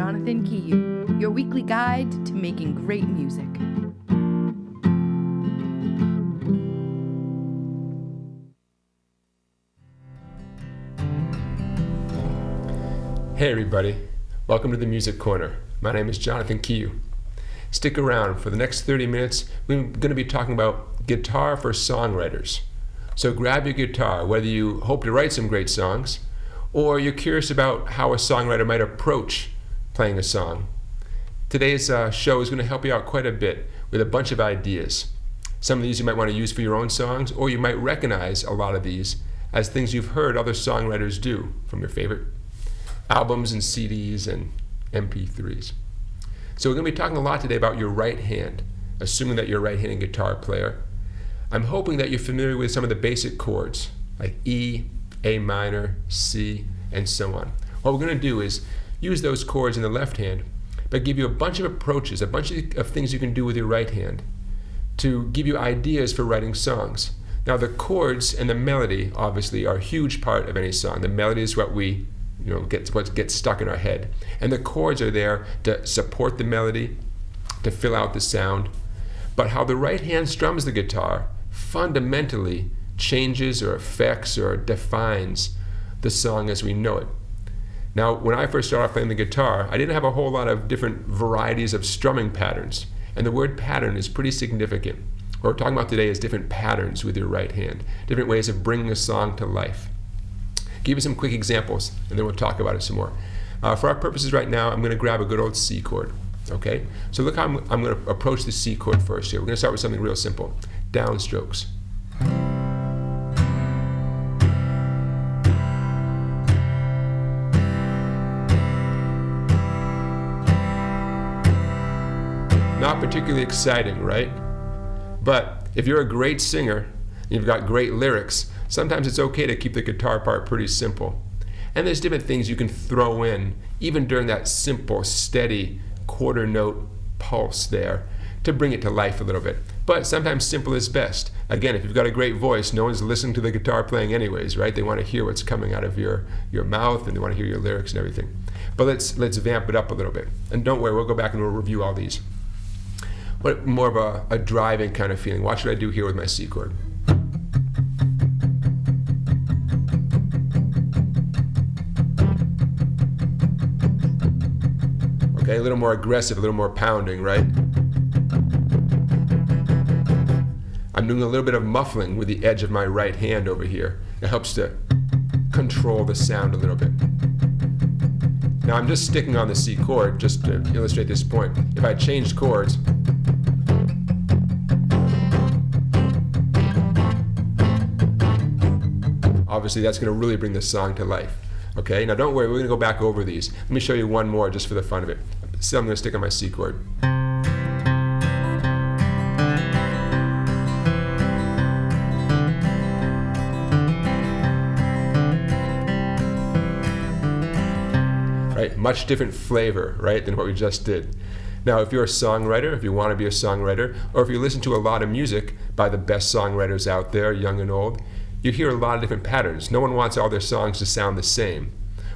Jonathan Kiyu, your weekly guide to making great music. Hey everybody, welcome to the Music Corner. My name is Jonathan Kiyu. Stick around. For the next 30 minutes, we're going to be talking about guitar for songwriters. So grab your guitar, whether you hope to write some great songs, or you're curious about how a songwriter might approach playing a song. Today's show is going to help you out quite a bit with a bunch of ideas. Some of these you might want to use for your own songs, or you might recognize a lot of these as things you've heard other songwriters do from your favorite albums and CDs and MP3s. So we're going to be talking a lot today about your right hand, assuming that you're a right-handed guitar player. I'm hoping that you're familiar with some of the basic chords, like E, A minor, C, and so on. What we're going to do is use those chords in the left hand, but give you a bunch of approaches, a bunch of things you can do with your right hand to give you ideas for writing songs. Now the chords and the melody obviously are a huge part of any song. The melody is what gets stuck in our head. And the chords are there to support the melody, to fill out the sound. But how the right hand strums the guitar fundamentally changes or affects or defines the song as we know it. Now, when I first started playing the guitar, I didn't have a whole lot of different varieties of strumming patterns. And the word pattern is pretty significant. What we're talking about today is different patterns with your right hand, different ways of bringing a song to life. Give you some quick examples, and then we'll talk about it some more. For our purposes right now, I'm going to grab a good old C chord. Okay? So look how I'm going to approach the C chord first here. We're going to start with something real simple. Downstrokes. Not particularly exciting, right? But if you're a great singer, and you've got great lyrics, sometimes it's okay to keep the guitar part pretty simple. And there's different things you can throw in, even during that simple, steady quarter note pulse there, to bring it to life a little bit. But sometimes simple is best. Again, if you've got a great voice, no one's listening to the guitar playing anyways, right? They want to hear what's coming out of your mouth, and they want to hear your lyrics and everything. But let's vamp it up a little bit. And don't worry, we'll go back and we'll review all these. But more of a driving kind of feeling. Watch what I do here with my C chord. Okay, a little more aggressive, a little more pounding, right? I'm doing a little bit of muffling with the edge of my right hand over here. It helps to control the sound a little bit. Now I'm just sticking on the C chord just to illustrate this point. If I changed chords, obviously that's going to really bring the song to life. Okay, now don't worry, we're going to go back over these. Let me show you one more just for the fun of it. So I'm going to stick on my C chord. Right, much different flavor, right, than what we just did. Now, if you're a songwriter, if you want to be a songwriter, or if you listen to a lot of music by the best songwriters out there, young and old, you hear a lot of different patterns. No one wants all their songs to sound the same.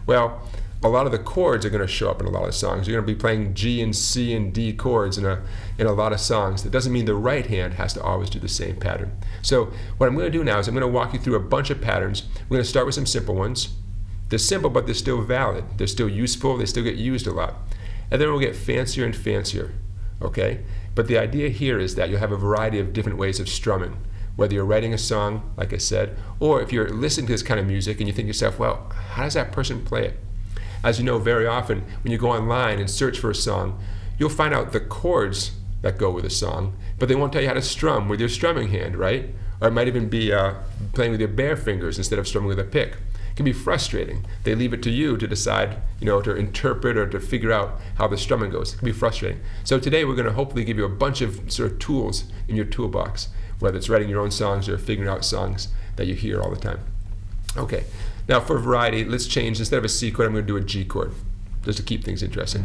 Well, a lot of the chords are going to show up in a lot of songs. You're going to be playing G and C and D chords in a lot of songs. That doesn't mean the right hand has to always do the same pattern. So what I'm going to do now is I'm going to walk you through a bunch of patterns. We're going to start with some simple ones. They're simple, but they're still valid. They're still useful. They still get used a lot. And then we'll get fancier and fancier, okay? But the idea here is that you'll have a variety of different ways of strumming, whether you're writing a song, like I said, or if you're listening to this kind of music and you think to yourself, well, how does that person play it? As you know, very often, when you go online and search for a song, you'll find out the chords that go with a song, but they won't tell you how to strum with your strumming hand, right? Or it might even be playing with your bare fingers instead of strumming with a pick. It can be frustrating. They leave it to you to decide, to interpret or to figure out how the strumming goes. It can be frustrating. So today we're going to hopefully give you a bunch of sort of tools in your toolbox, whether it's writing your own songs or figuring out songs that you hear all the time. Okay, now for variety, let's change. Instead of a C chord, I'm going to do a G chord, just to keep things interesting.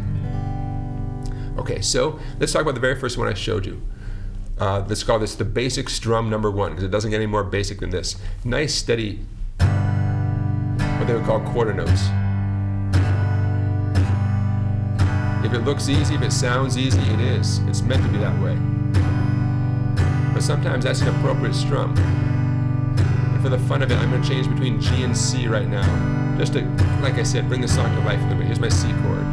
Okay, so let's talk about the very first one I showed you. Let's call this the basic strum number 1, because it doesn't get any more basic than this. Nice, steady, what they would call quarter notes. If it looks easy, if it sounds easy, it is. It's meant to be that way. But sometimes that's an appropriate strum. And for the fun of it, I'm going to change between G and C right now. Just to, like I said, bring the song to life a little bit. Here's my C chord.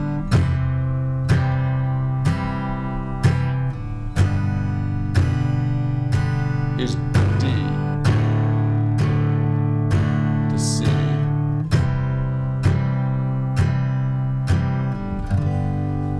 Here's D to C.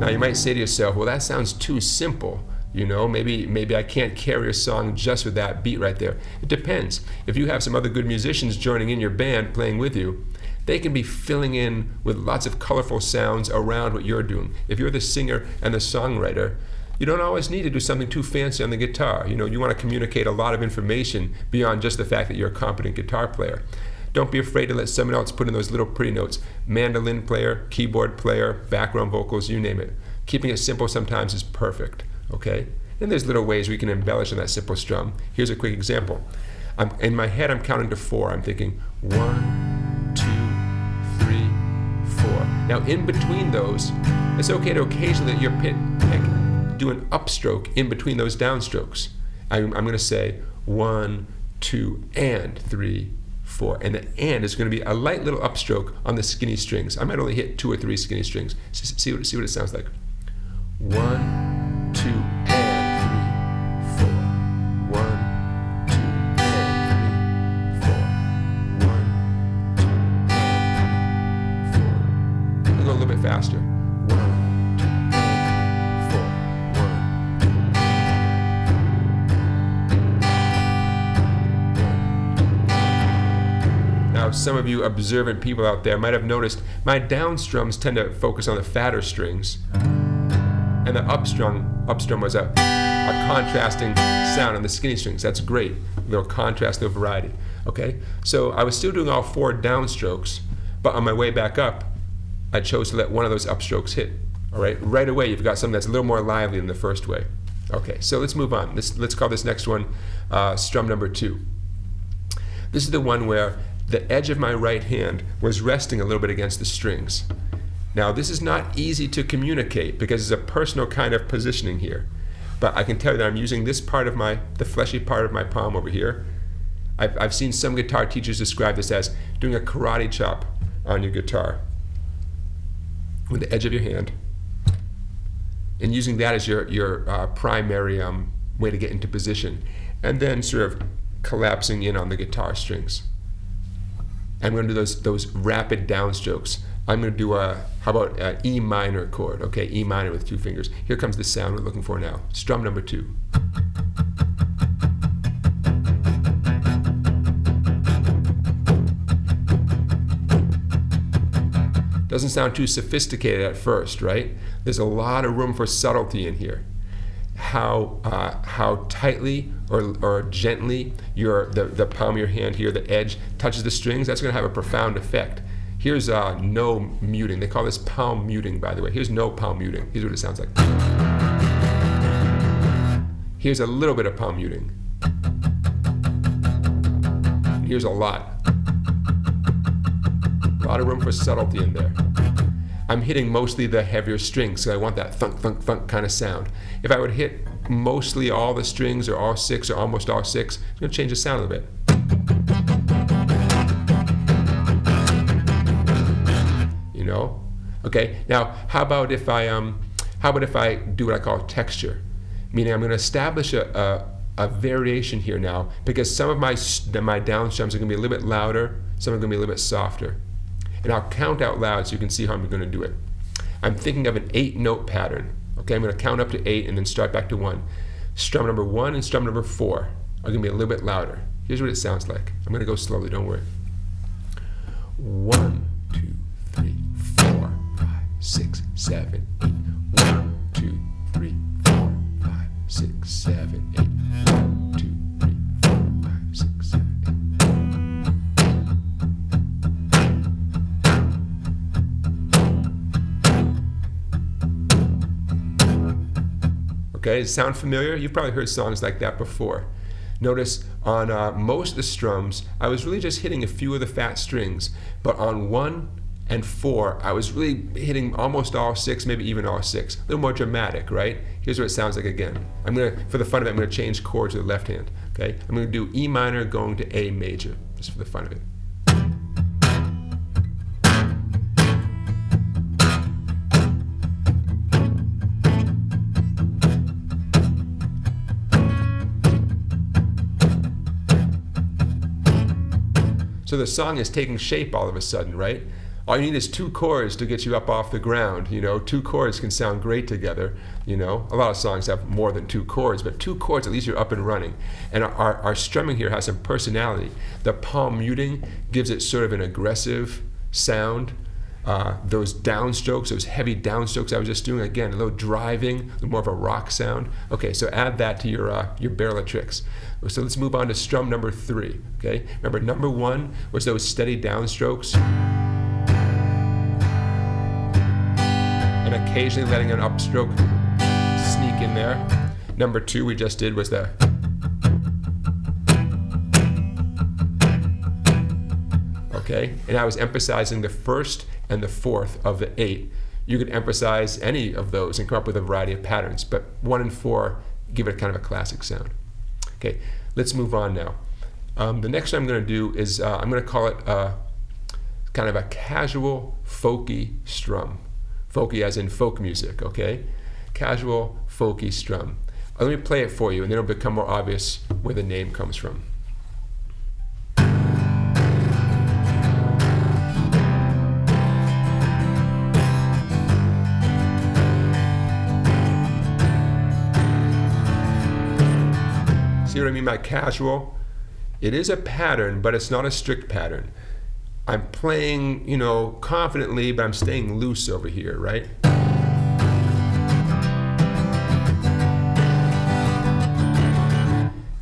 Now you might say to yourself, well, that sounds too simple. You know, maybe I can't carry a song just with that beat right there. It depends. If you have some other good musicians joining in your band playing with you, they can be filling in with lots of colorful sounds around what you're doing. If you're the singer and the songwriter, you don't always need to do something too fancy on the guitar. You know, you want to communicate a lot of information beyond just the fact that you're a competent guitar player. Don't be afraid to let someone else put in those little pretty notes. Mandolin player, keyboard player, background vocals, you name it. Keeping it simple sometimes is perfect, okay? And there's little ways we can embellish on that simple strum. Here's a quick example. In my head, I'm counting to 4. I'm thinking 1, 2, 3, 4. Now, in between those, it's okay to occasionally let your pit do an upstroke in between those downstrokes. I'm going to say 1, 2, and 3, 4. And the and is going to be a light little upstroke on the skinny strings. I might only hit 2 or 3 skinny strings. See what it sounds like. 1, 2, and 3, 4. 1, 2, and 3, 4. 1, 2, and 4. I'll go a little bit faster. 1, 2, and 4. 1, 2. Now, some of you observant people out there might have noticed my down strums tend to focus on the fatter strings. And the upstrum was a contrasting sound on the skinny strings. That's great. A little contrast, a little variety. Okay? So I was still doing all 4 downstrokes, but on my way back up, I chose to let one of those upstrokes hit. All right? Right away, you've got something that's a little more lively than the first way. Okay, so let's move on. Let's call this next one strum number 2. This is the one where the edge of my right hand was resting a little bit against the strings. Now, this is not easy to communicate because it's a personal kind of positioning here. But I can tell you that I'm using this part of the fleshy part of my palm over here. I've seen some guitar teachers describe this as doing a karate chop on your guitar with the edge of your hand and using that as your primary way to get into position, and then sort of collapsing in on the guitar strings. I'm going to do those rapid downstrokes. I'm going to do how about an E minor chord, okay? E minor with 2 fingers. Here comes the sound we're looking for now. Strum number 2. Doesn't sound too sophisticated at first, right? There's a lot of room for subtlety in here. How tightly or gently the palm of your hand here, the edge, touches the strings, that's going to have a profound effect. Here's no muting. They call this palm muting, by the way. Here's no palm muting. Here's what it sounds like. Here's a little bit of palm muting. Here's a lot. A lot of room for subtlety in there. I'm hitting mostly the heavier strings, so I want that thunk, thunk, thunk kind of sound. If I would hit mostly all the strings, or all 6, or almost all 6, it's going to change the sound a little bit. You know? Okay. Now, how about if I do what I call texture? Meaning, I'm going to establish a variation here now, because some of my down strums are going to be a little bit louder, some are going to be a little bit softer. And I'll count out loud so you can see how I'm going to do it. I'm thinking of an 8-note pattern. Okay, I'm going to count up to 8 and then start back to 1. Strum number 1 and strum number 4 are going to be a little bit louder. Here's what it sounds like. I'm going to go slowly, don't worry. 1, 2, 3, 4, 5, 6, 7, 8. 1, 2, 3, 4, 5, 6, 7, 8. 1, 2, 3, 4, 5, 6, 7, 8. Okay, does it sound familiar? You've probably heard songs like that before. Notice on most of the strums, I was really just hitting a few of the fat strings, but on 1 and 4, I was really hitting almost all 6, maybe even all 6. A little more dramatic, right? Here's what it sounds like again. For the fun of it, I'm gonna change chords to the left hand, okay? I'm gonna do E minor going to A major, just for the fun of it. So the song is taking shape all of a sudden, right? All you need is 2 chords to get you up off the ground. 2 chords can sound great together. A lot of songs have more than 2 chords, but 2 chords, at least you're up and running. And our strumming here has some personality. The palm muting gives it sort of an aggressive sound. Those downstrokes, those heavy downstrokes I was just doing, again, a little driving, a little more of a rock sound. Okay, so add that to your barrel of tricks. So let's move on to strum number 3. Okay, remember number 1 was those steady downstrokes, and occasionally letting an upstroke sneak in there. Number 2 we just did was the okay, and I was emphasizing the 1st and the 4th of the 8. You could emphasize any of those and come up with a variety of patterns, but 1 and 4 give it kind of a classic sound. Okay, let's move on now. The next one I'm going to do is I'm going to call it kind of a casual folky strum. Folky as in folk music, okay? Casual folky strum. Let me play it for you, and then it'll become more obvious where the name comes from. See what I mean by casual? It is a pattern, but it's not a strict pattern. I'm playing, confidently, but I'm staying loose over here, right?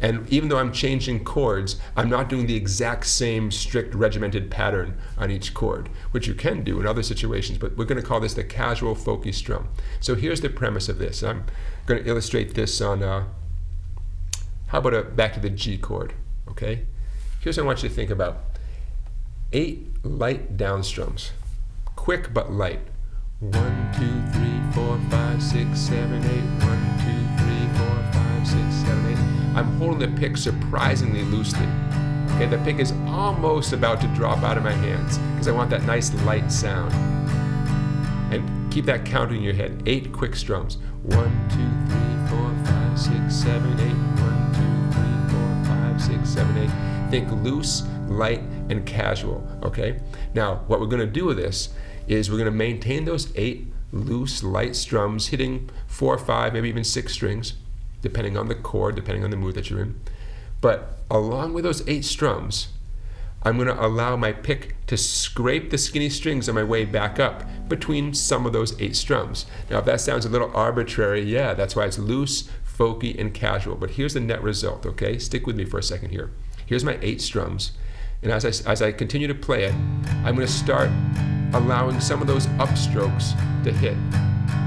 And even though I'm changing chords, I'm not doing the exact same strict regimented pattern on each chord, which you can do in other situations, but we're going to call this the casual folky strum. So here's the premise of this. I'm going to illustrate this on, how about back to the G chord, okay? Here's what I want you to think about. 8 light down strums, quick but light. 1, 2, 3, 4, 5, 6, 7, 8. 1, 2, 3, 4, 5, 6, 7, 8. I'm holding the pick surprisingly loosely. Okay, the pick is almost about to drop out of my hands because I want that nice light sound. And keep that count in your head. 8 quick strums. 1, 2, 3, 4, 5, 6, 7, 8. 1, 2, 3, 4, 5, 6, 7, 8. Think loose, light, and casual, okay? Now, what we're going to do with this is we're going to maintain those 8 loose, light strums, hitting 4, 5, maybe even 6 strings, depending on the chord, depending on the mood that you're in. But along with those 8 strums, I'm going to allow my pick to scrape the skinny strings on my way back up between some of those 8 strums. Now, if that sounds a little arbitrary, yeah, that's why it's loose, folky, and casual. But here's the net result, okay? Stick with me for a second here. Here's my 8 strums, and as I continue to play it, I'm going to start allowing some of those upstrokes to hit.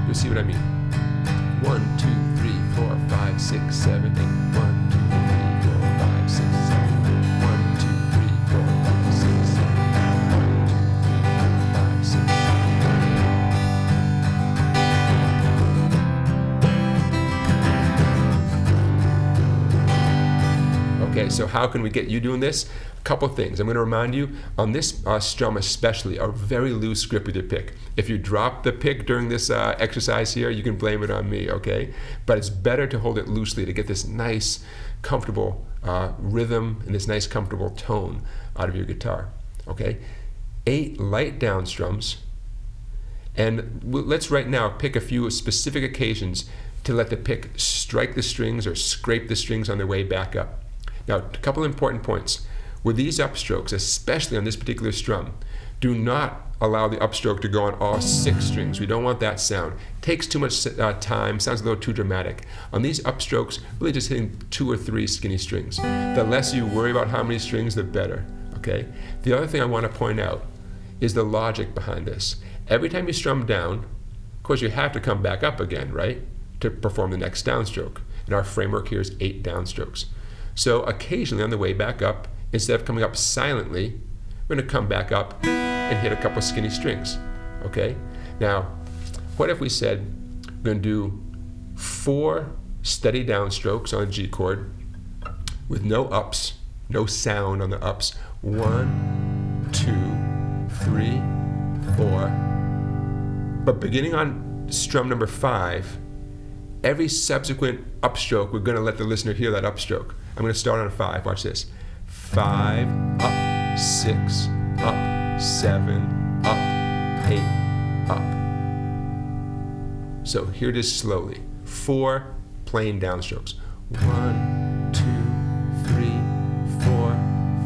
You'll see what I mean. 1, 2, 3, 4, 5, 6, 7, 8. 1, 2, 3, 4, 5, 6, 7, 8. 1, 2, 3, 4, 5, 6, 7, 8. 1, 2, 3, 4, 5, 6, 7, 8. Okay, so how can we get you doing this? A couple things. I'm going to remind you, on this strum especially, a very loose grip with your pick. If you drop the pick during this exercise here, you can blame it on me, okay? But it's better to hold it loosely to get this nice, comfortable rhythm and this nice, comfortable tone out of your guitar, okay? 8 light down strums, and let's right now pick a few specific occasions to let the pick strike the strings or scrape the strings on their way back up. Now, a couple important points. With these upstrokes, especially on this particular strum, do not allow the upstroke to go on all 6 strings. We don't want that sound. It takes too much time, sounds a little too dramatic. On these upstrokes, really just hitting 2 or 3 skinny strings. The less you worry about how many strings, the better, okay? The other thing I want to point out is the logic behind this. Every time you strum down, of course you have to come back up again, right? To perform the next downstroke. And our framework here is 8 downstrokes. So occasionally on the way back up, instead of coming up silently, we're going to come back up and hit a couple skinny strings. Okay? Now, what if we said we're going to do 4 steady downstrokes on a G chord with no ups, no sound on the ups. 1, 2, 3, 4. But beginning on strum number 5, every subsequent upstroke, we're going to let the listener hear that upstroke. I'm going to start on 5. Watch this. 5, up, 6, up, 7, up, 8, up. So here it is slowly. 4 plain downstrokes. 1, 2, 3, 4,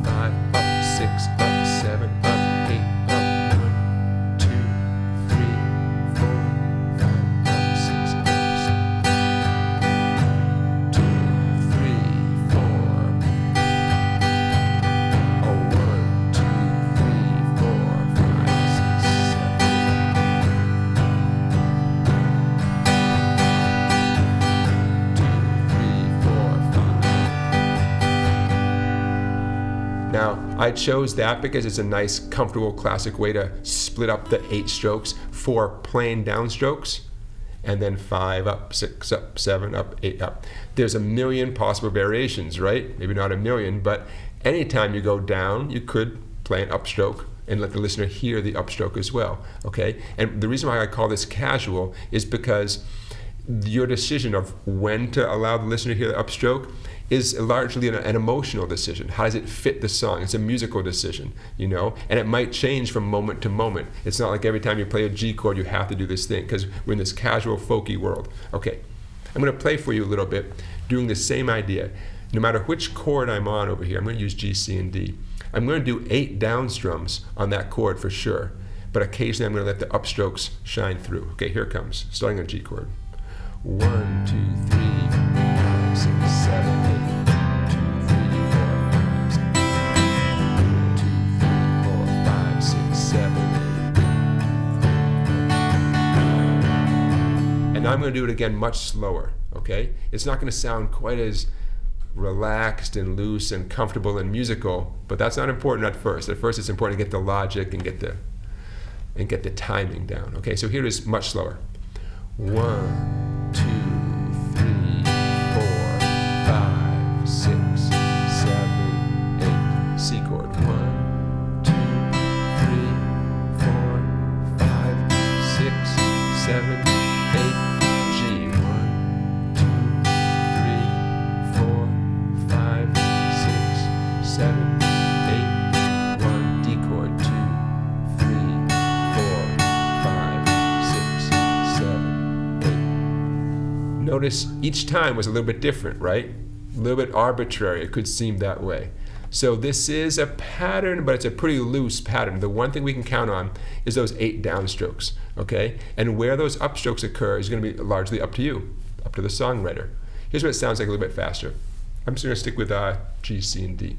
5, up, 6, up, 7, up, 8, up, 1, 2, 3, 4, 5, up, 6, up, 7, 2, 3, 4. Oh, 1, 2, 3, 4, 5, 6, 7. Now, I chose that because it's a nice, comfortable, classic way to split up the 8 strokes, 4 plain downstrokes, and then 5 up, 6 up, 7 up, 8 up. There's a million possible variations, right? Maybe not a million, but anytime you go down, you could play an upstroke and let the listener hear the upstroke as well, okay? And the reason why I call this casual is because your decision of when to allow the listener to hear the upstroke is largely an emotional decision. How does it fit the song? It's a musical decision, you know? And it might change from moment to moment. It's not like every time you play a G chord, you have to do this thing, because we're in this casual, folky world. Okay, I'm gonna play for you a little bit, doing the same idea. No matter which chord I'm on over here, I'm gonna use G, C, and D. I'm gonna do 8 down strums on that chord for sure, but occasionally I'm gonna let the upstrokes shine through. Okay, here it comes, starting on G chord. 1, 2, 3, 4, 5, 6, 7, 8. 2, 3, 4, 5, 6. 2, 3, 4, 5, 6, 7, 8. And now I'm going to do it again much slower, okay? It's not going to sound quite as relaxed and loose and comfortable and musical, but that's not important at first. At first it's important to get the logic and get the timing down. Okay, so here it is much slower. 1, 2, 3, 4, 5, 6, 7, 8. C chord. 1, 2, 3, 4, 5, 6, 7, 8. G. 1, 2, 3, 4, 5, 6, 7, 8. 1. D chord. 2, 3, 4, 5, 6, 7, 8. Notice each time was a little bit different, right? A little bit arbitrary. It could seem that way. So this is a pattern, but it's a pretty loose pattern. The one thing we can count on is those 8 downstrokes, okay? And where those upstrokes occur is going to be largely up to you, up to the songwriter. Here's what it sounds like a little bit faster. I'm just going to stick with G, C, and D.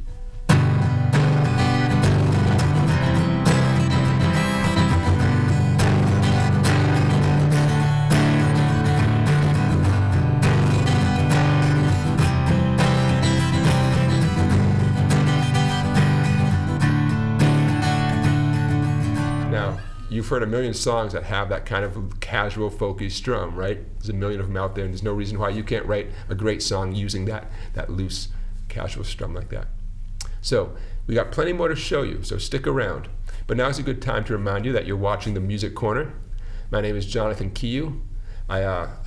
You've heard a million songs that have that kind of casual, folky strum, right? There's a million of them out there, and there's no reason why you can't write a great song using that loose, casual strum like that. So we got plenty more to show you, so stick around. But now's a good time to remind you that you're watching the Music Corner. My name is Jonathan Kiyu. I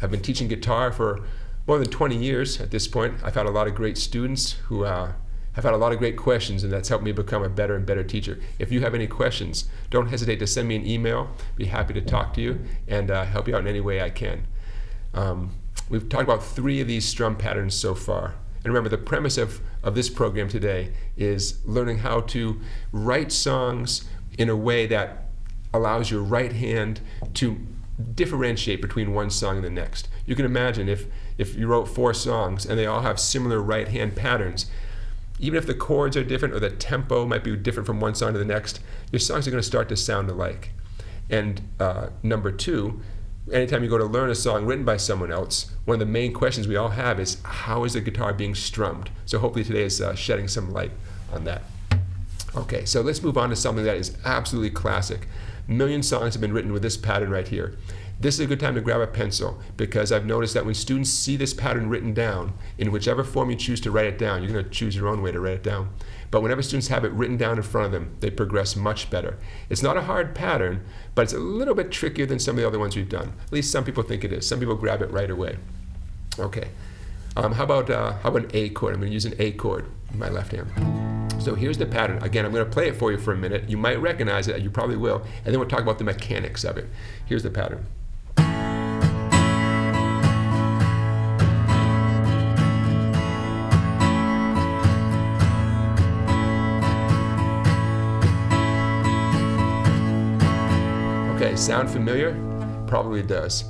have been teaching guitar for more than 20 years at this point. I've had a lot of great students who have had a lot of great questions, and that's helped me become a better and better teacher. If you have any questions, don't hesitate to send me an email. Be happy to talk to you and help you out in any way I can. We've talked about 3 of these strum patterns so far. And remember, the premise of this program today is learning how to write songs in a way that allows your right hand to differentiate between one song and the next. You can imagine if you wrote 4 songs and they all have similar right hand patterns, even if the chords are different or the tempo might be different from one song to the next, your songs are going to start to sound alike. And number 2, anytime you go to learn a song written by someone else, one of the main questions we all have is, how is the guitar being strummed? So hopefully today is shedding some light on that. Okay, so let's move on to something that is absolutely classic. A million songs have been written with this pattern right here. This is a good time to grab a pencil, because I've noticed that when students see this pattern written down, in whichever form you choose to write it down, you're going to choose your own way to write it down. But whenever students have it written down in front of them, they progress much better. It's not a hard pattern, but it's a little bit trickier than some of the other ones we've done. At least some people think it is. Some people grab it right away. Okay. How about an A chord? I'm going to use an A chord in my left hand. So here's the pattern. Again, I'm going to play it for you for a minute. You might recognize it. You probably will. And then we'll talk about the mechanics of it. Here's the pattern. Okay, sound familiar? Probably does.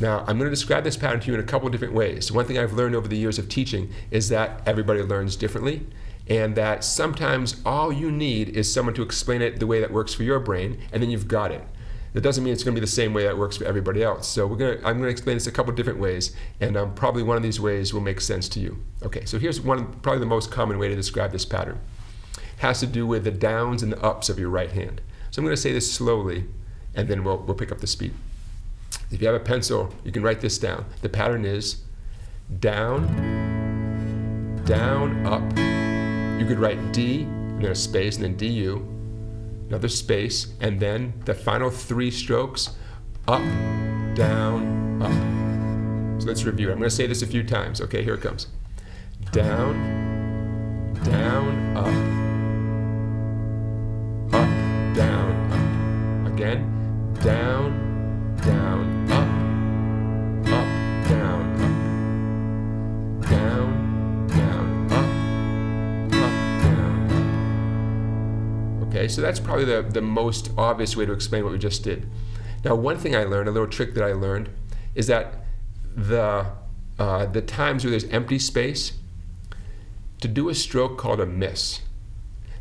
Now, I'm going to describe this pattern to you in a couple of different ways. One thing I've learned over the years of teaching is that everybody learns differently, and that sometimes all you need is someone to explain it the way that works for your brain, and then you've got it. That doesn't mean it's going to be the same way that works for everybody else. So I'm going to explain this a couple of different ways, and probably one of these ways will make sense to you. Okay, so here's probably the most common way to describe this pattern. It has to do with the downs and the ups of your right hand. So I'm going to say this slowly, and then we'll pick up the speed. If you have a pencil, you can write this down. The pattern is down, down, up. You could write D, and then a space, and then DU, another space, and then the final 3 strokes, up, down, up. So let's review. I'm going to say this a few times. Okay, here it comes. Down, down, up, up, down, up. Again, down, down, up, down, up, down, down, up, down, up. Okay, so that's probably the most obvious way to explain what we just did. Now, one thing I learned, a little trick that I learned, is that the times where there's empty space, to do a stroke called a miss.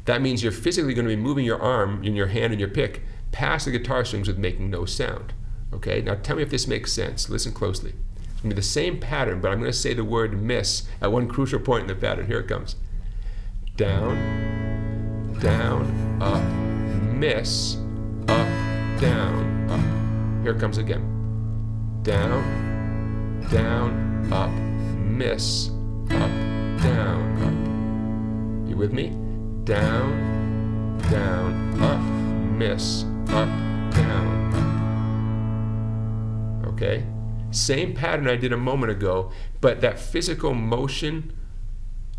That means you're physically going to be moving your arm in your hand and your pick past the guitar strings with making no sound. Okay, now tell me if this makes sense. Listen closely. It's going to be the same pattern, but I'm going to say the word miss at one crucial point in the pattern. Here it comes. Down, down, up, miss, up, down, up. Here it comes again. Down, down, up, miss, up, down, up. You with me? Down, down, up, miss, up, down, up. Okay? Same pattern I did a moment ago, but that physical motion,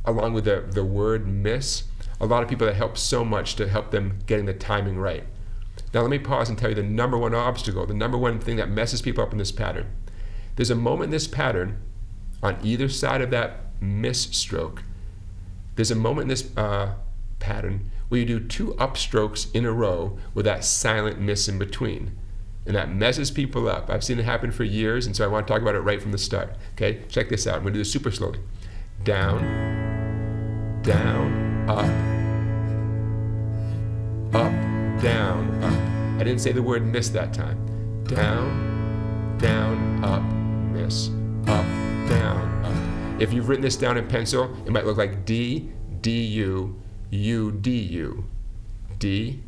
along with the word miss, a lot of people that help so much to help them getting the timing right. Now let me pause and tell you the number one obstacle, the number one thing that messes people up in this pattern. There's a moment in this pattern, on either side of that miss stroke, there's a moment in this pattern where you do 2 upstrokes in a row with that silent miss in between. And that messes people up. I've seen it happen for years, and so I want to talk about it right from the start. Okay, check this out. I'm going to do this super slowly. Down, down, up, down, up. I didn't say the word miss that time. Down, down, up, miss, up, down, up. If you've written this down in pencil, it might look like D, D-U, U, D-U, D,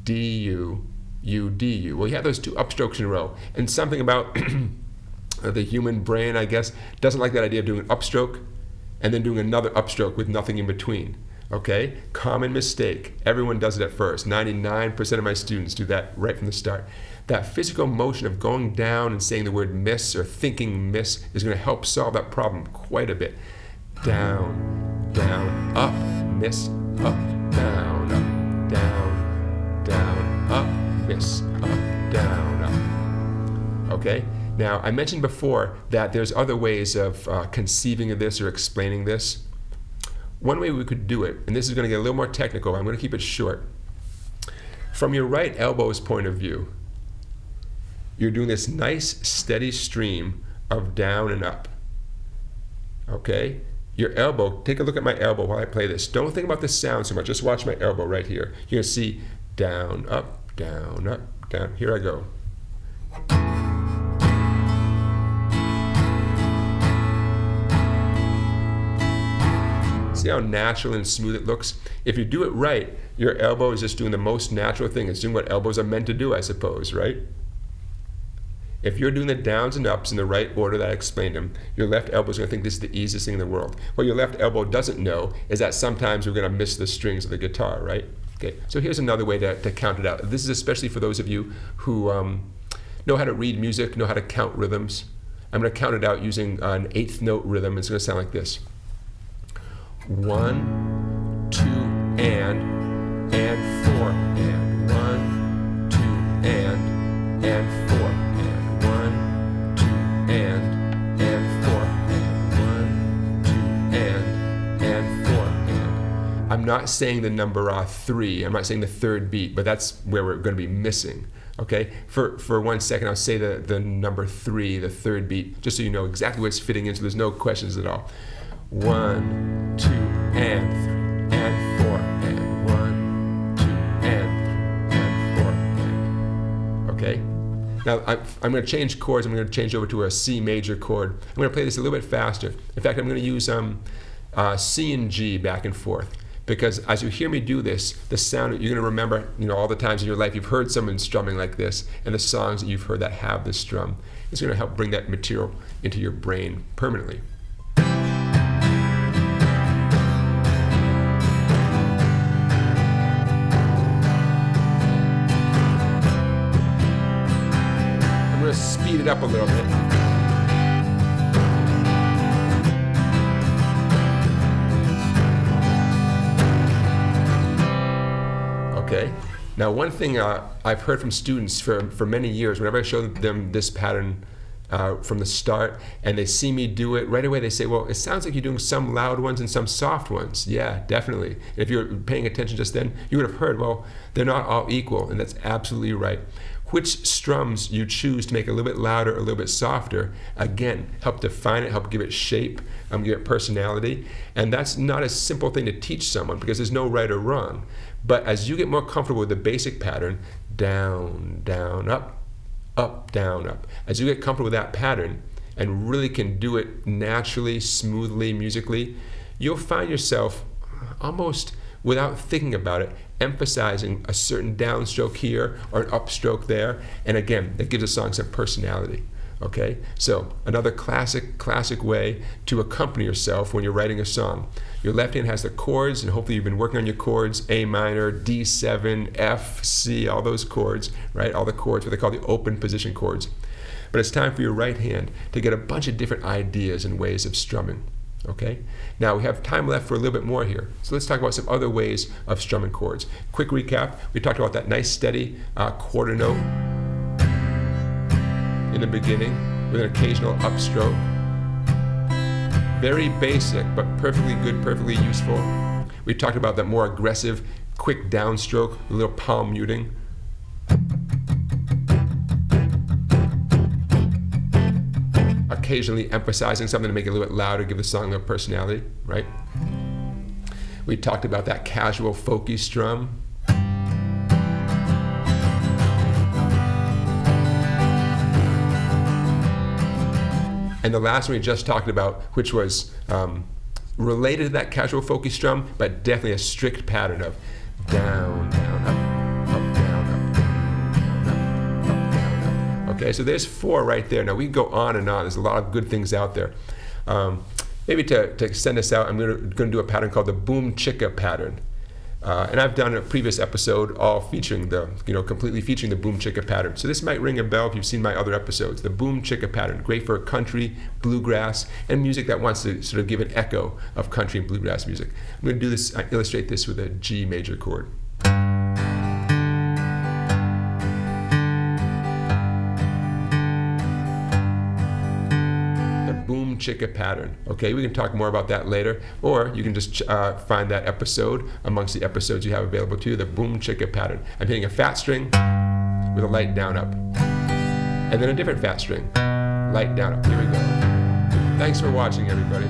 D-U, U, D-U. Well, you have those 2 upstrokes in a row. And something about the human brain, I guess, doesn't like that idea of doing an upstroke and then doing another upstroke with nothing in between. Okay? Common mistake. Everyone does it at first. 99% of my students do that right from the start. That physical motion of going down and saying the word miss or thinking miss is going to help solve that problem quite a bit. Down, down, up, miss, up, down, up, down, down, up, miss, up, down, up. Okay? Now, I mentioned before that there's other ways of conceiving of this or explaining this. One way we could do it, and this is going to get a little more technical, I'm going to keep it short. From your right elbow's point of view, you're doing this nice, steady stream of down and up. Okay? Your elbow, take a look at my elbow while I play this. Don't think about the sound so much, just watch my elbow right here. You're going to see down, up, down, up, down. Here I go. See how natural and smooth it looks? If you do it right, your elbow is just doing the most natural thing. It's doing what elbows are meant to do, I suppose, right? If you're doing the downs and ups in the right order that I explained them, your left elbow is going to think this is the easiest thing in the world. What your left elbow doesn't know is that sometimes we're going to miss the strings of the guitar, right? Okay, so here's another way to count it out. This is especially for those of you who know how to read music, know how to count rhythms. I'm going to count it out using an eighth note rhythm. It's going to sound like this. 1, 2, and 4, and 1, 2, and 4, and 1, 2, and 4, and 1, 2, and 4, and. I'm not saying the number 3. I'm not saying the third beat, but that's where we're going to be missing. Okay, for 1 second, I'll say the number 3, the third beat, just so you know exactly what's fitting in, so there's no questions at all. 1, 2, and 3, and 4, and 1, 2, and 3, and 4, and. Okay? Now, I'm going to change chords. I'm going to change over to a C major chord. I'm going to play this a little bit faster. In fact, I'm going to use C and G back and forth. Because as you hear me do this, the sound, you're going to remember, all the times in your life you've heard someone strumming like this, and the songs that you've heard that have this strum. It's going to help bring that material into your brain permanently. I'm going to speed it up a little bit. Okay. Now, one thing I've heard from students for many years, whenever I show them this pattern from the start, and they see me do it, right away they say, well, it sounds like you're doing some loud ones and some soft ones. Yeah, definitely. And if you're paying attention just then, you would have heard, well, they're not all equal, and that's absolutely right. Which strums you choose to make a little bit louder or a little bit softer, again, help define it, help give it shape, give it personality. And that's not a simple thing to teach someone because there's no right or wrong. But as you get more comfortable with the basic pattern, down, down, up, down, up. As you get comfortable with that pattern and really can do it naturally, smoothly, musically, you'll find yourself almost without thinking about it, emphasizing a certain downstroke here or an upstroke there. And again, that gives a song some personality. Okay? So another classic way to accompany yourself when you're writing a song. Your left hand has the chords, and hopefully you've been working on your chords, A minor, D7, F, C, all those chords, right? All the chords, what they call the open position chords. But it's time for your right hand to get a bunch of different ideas and ways of strumming. Okay? Now we have time left for a little bit more here. So let's talk about some other ways of strumming chords. Quick recap, we talked about that nice steady quarter note in the beginning with an occasional upstroke. Very basic, but perfectly good, perfectly useful. We talked about that more aggressive, quick downstroke, a little palm muting. Occasionally emphasizing something to make it a little bit louder, give the song a little personality, right? We talked about that casual, folky strum. And the last one we just talked about, which was related to that casual, folky strum, but definitely a strict pattern of down, down, up, down, up, down, up, down, up. Okay, so there's 4 right there. Now we can go on and on. There's a lot of good things out there. Maybe to send this out, I'm going to do a pattern called the boom chicka pattern. And I've done a previous episode all featuring completely featuring the boom chicka pattern. So this might ring a bell if you've seen my other episodes. The boom chicka pattern, great for country, bluegrass, and music that wants to sort of give an echo of country and bluegrass music. I'm going to do this, illustrate this with a G major chord. Boom chicka pattern. Okay, we can talk more about that later, or you can just find that episode amongst the episodes you have available to you, the boom chicka pattern. I'm hitting a fat string with a light down up, and then a different fat string, light down up. Here we go. Thanks for watching, everybody.